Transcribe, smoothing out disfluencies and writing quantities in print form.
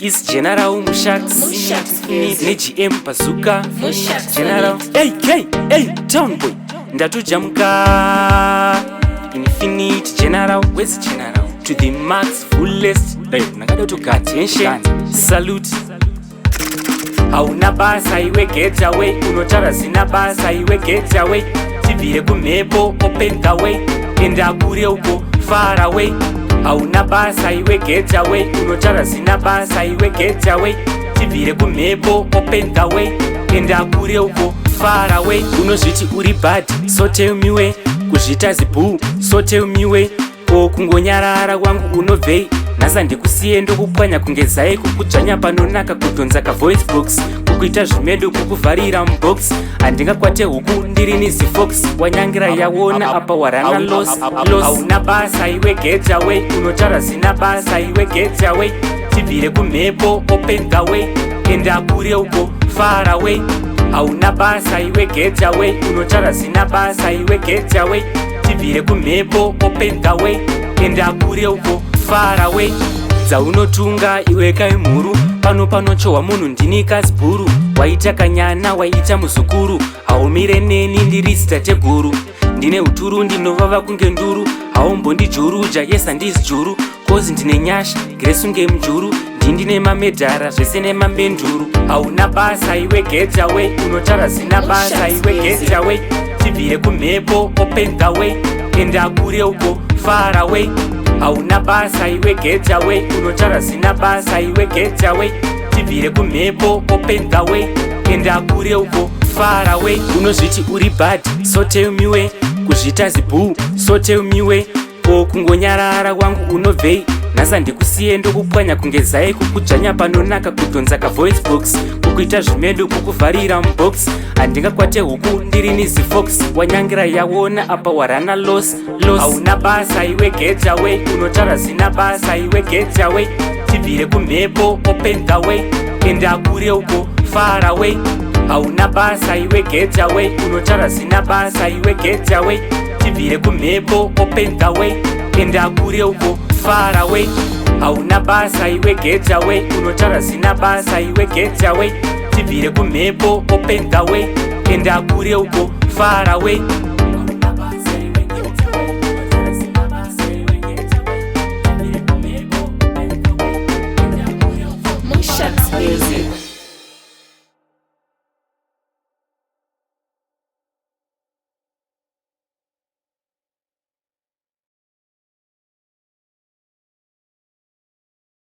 is GENERAL-MUSHAX GM Bazooka General. Hey, town boy, ndatujamuka infinite general, where's general to the max fullest. Nakada to attention, salute. Hauna basa iwe get away, unotara sina basa iwe get away. Tibire kumebo open the way, enda kure uko far away. Hauna basa iwe get away, unotara sina basa iwe get away. Tibire kumebo open the way, enda kure uko far away. Unozviti uri bad, so tell me way. Kuzvita zibu, so tell me way. Ko kungonyarara wangu unovei. Nasa ndikusiye ndokupwanya kungezai kukudzvanya panonaka kudhonza ka voice box kukuita zvimedu kukuvharira mubox. Handingakwate huku ndiri nizifox wanyangira yawona apa warana loss. Hauna basa iwe get away, unotara sina basa iwe get away. Tibvire kumhepo open the way, enda kure uko far away. Hauna basa iwe get away, unotara sina basa iwe get away. Tibvire kumhepo open the way, enda kure uko far away. Dzaunotunga iwe kaimhuru, panochohwa munhu ndini kasibhuru. Waita kanyana waita muzukuru, haumire neni ndiri zitateguru. Ndine uturu ndinovava kunge nduru, haumbondijuruja yes handisi juru. Kozi ndine nyasha gresunge mjuru, ndine mamedhara zvese nemambenduru. Hauna basa iwe get away, unotara sina basa iwe get away. Tibvire kumhepo open the way, enda kure uko far away. Hauna basa iwe get away, unotara sina basa iwe get away. Tibvire kumhepo open the way, enda kure uko far away. Unozviti uri bad, so tell me way. Kuzvita zibu, so tell me way. Ko kungonyarara wangu unovei. Nasa ndikusiye ndokupwanya kungezai kukudzvanya panonaka kudhonza ka voice box kukuita zvimedu kukuvharira mubox. Handingakwate huku ndiri nizifox wanyangira yawona apa warana loss. Hauna basa iwe get away, unotara sina basa iwe get away. Tibvire kumhepo open the way, enda kure uko far away. Hauna basa iwe get away, unotara sina basa iwe get away. Tibvire kumhepo open the way, enda kure uko far away. Hauna basa iwe get away, unotara sina basa iwe get away. Tibvire kumhepo open the way, enda kure uko far away.